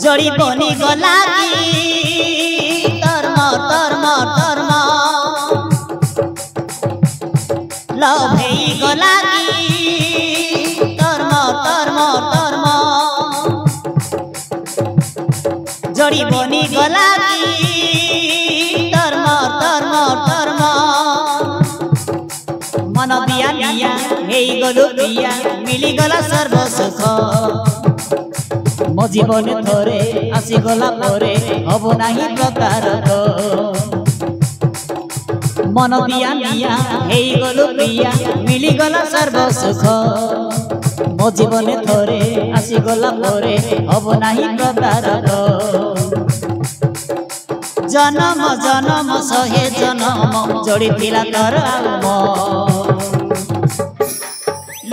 जड़ी बनी गला की धर्म धर्म धर्म लव ही गला की धर्म धर्म धर्म जड़ी बनी गला की धर्म धर्म धर्म मन दिया दिया हे गलु दिया मिली गला सर्व सुख मो जीवन थोरे आसीगला परे हब नाही प्रकार मन दिया दिया हे गलु प्रिया मिली गला सर्व सुख मो जीवन थोरे आसीगला परे हब नाही प्रकार जन्म जन्म सहे जन्म जोड़ी थिला तोर आम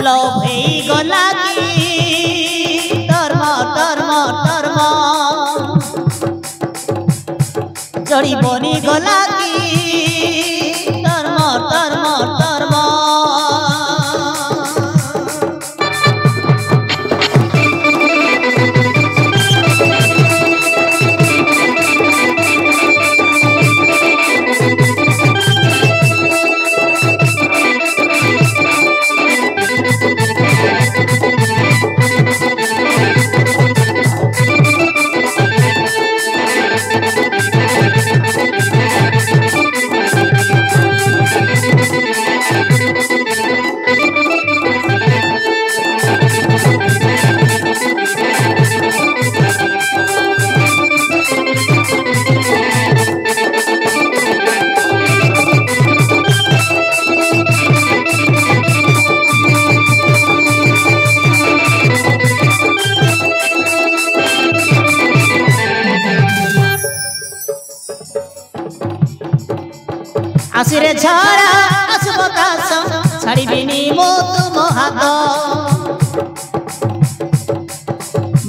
लव हे गला की धर्म धर्म धर्म जड़ी बनी गला की धर्म धर्म धर्म आसिरे झरा आसु बतास छाड़ी बिनी मो तुम हाथ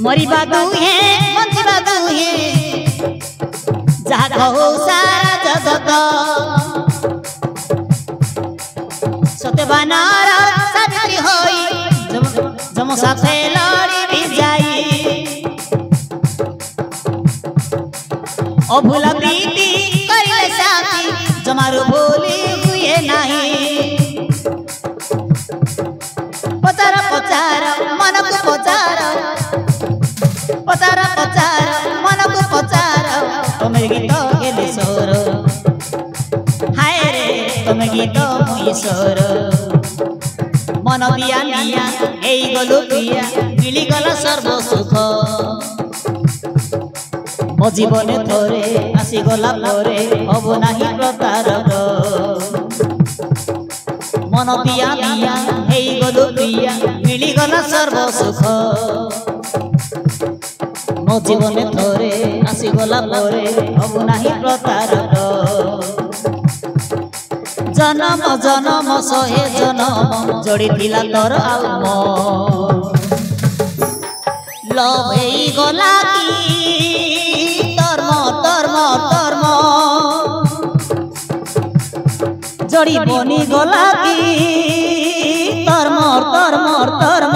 मरिबा दुहे बंचिबा दुहे जहा कहो सारा जगत सत्यवानार साथी होई जम साथे लड़ी भी जाई अभूला प्रीति करिले साथी जमारो बोली हुए नहीं पचार पचार मन को पचार पचार पचार मन को पचार तुम्हें गीत गेले सोर हाय रे तुम्हें गीत मुई सोर मन दिया निया हे गलु प्रिया मिली गला सर्व सुख मो जीवन थोरे आसीगला परे हब नाही प्रकार मन दिया दिया हे गलु प्रिया मिली गला सर्व सुख मो जीवन थोरे आसीगला परे हब नाही प्रकार जन्म जन्म सहे जन्म जोड़ी थिला तोर आम लव हे गला की धर्म धर्म जड़ी बनी गला की धर्म धर्म धर्म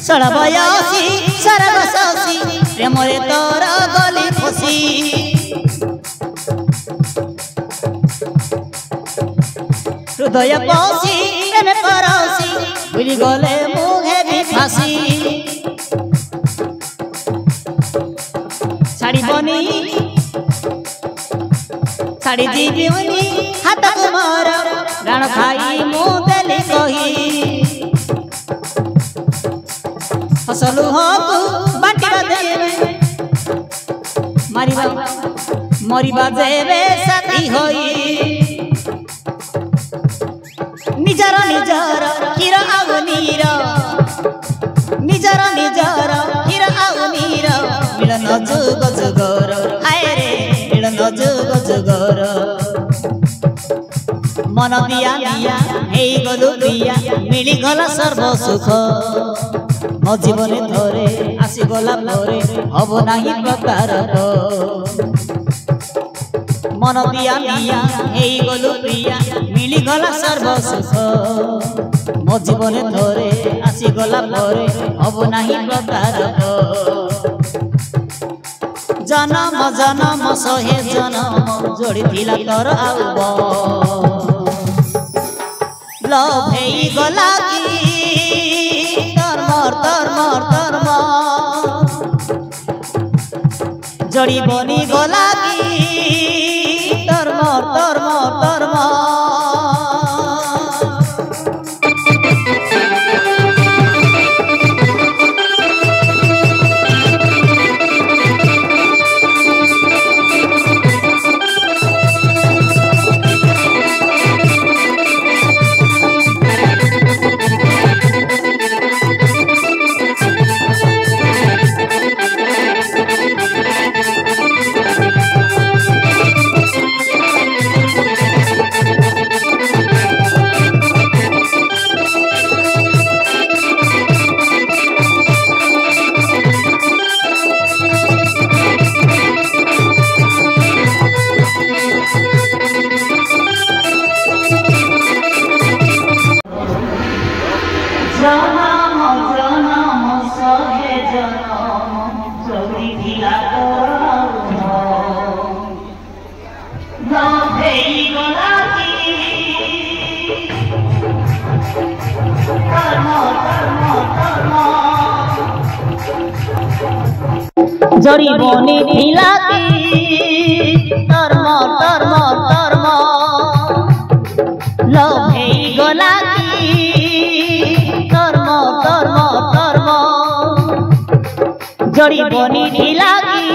सड़बयसी सरगससी प्रेमरे तोर गली फसी हृदय पसी प्रेम परसी भूली गले मुहे भी फासी छाड़ी बनी छाड़ी जीवनी हाथ मोर राण खाई मुदेली कही फसलु हकु बांटिबा देवे मारिबा मरिबा देवे साथी होई निजर निजर हीर आउ नीर निजर निजर हीर आउ नीर मिलन जुग जुगर हाय रे मिलन जुग जुगर मन दिया दिया हेई गलु दिया मिली गला सर्व सुख मो जीवन थोरे आसी गला परे हब नाही प्रकार मन दिया दिया हेई गलु प्रिया मिली गला सर्व सुख मो जीवन थोरे आसी गला परे हब नाही प्रकार जन्म जन्म सहे जन्म जोड़ी थिला तोर आउब लव हेई गला की तोर जोड़ी बनी गला की तोर जोड़ी बनी थिला की तर्म लव हेई गला की तर्म जोड़ी बनी थिला की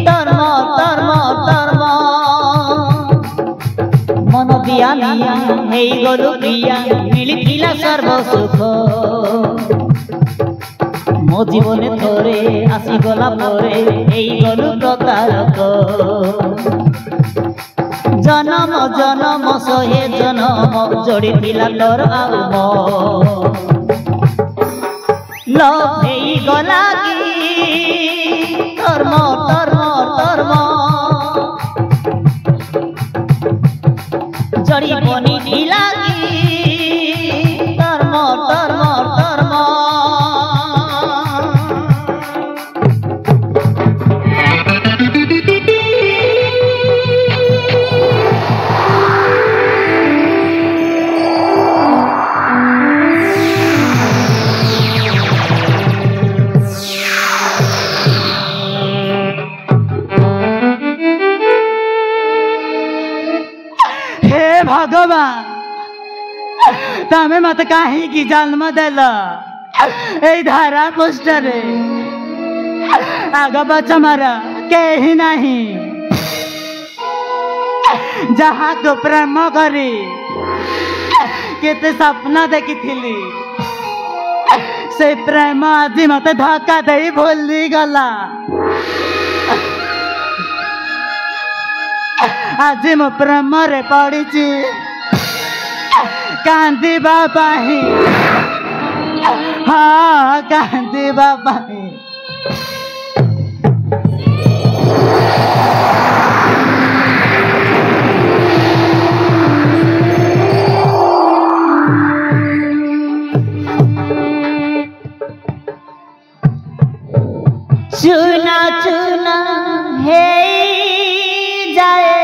तर्म मन दिया दिया हेई गलु प्रिया मिली थिला सर्व सुख मो जीवन थोरे आसी गला परे एई गलु प्रकारक जन्म जन्म सहे जन्म जोड़ी थिला तोर आउब लव हेई गला की तर्म जोड़ी बनी थिला की तर्म भगवान तमें मत कहीं की जन्म देल ए धारा पुष्टरे आग बच्चा मारा कहीं नहीं जहाँ को प्रेम करी केते सपना देखी से प्रेम आज मत धक्का दे भूली गला आज मो प्रेम रे पड़ी कांदी बाबा ही हाँ कांदी बाबा ही चुना चुना हे जाए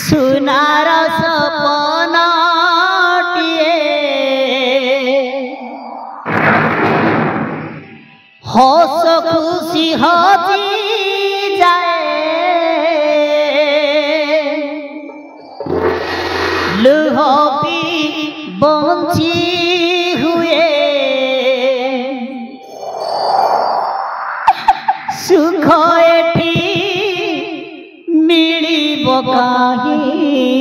सुनार सपनाटिए हस खुश ଖୁସି ହଜି ଯାଏ ଲୁହ ବି ବଞ୍ଚି ହୁଏ ସୁଖ ଏଠି ମିଳିବ କାହିଁ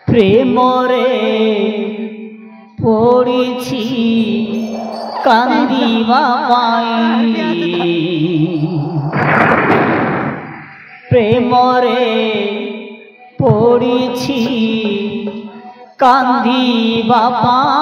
ପ୍ରେମରେ ପଡ଼ିଛି କାନ୍ଦିବା ପାଇଁ ପ୍ରେମରେ ପଡ଼ିଛି କାନ୍ଦିବା ପାଇଁ।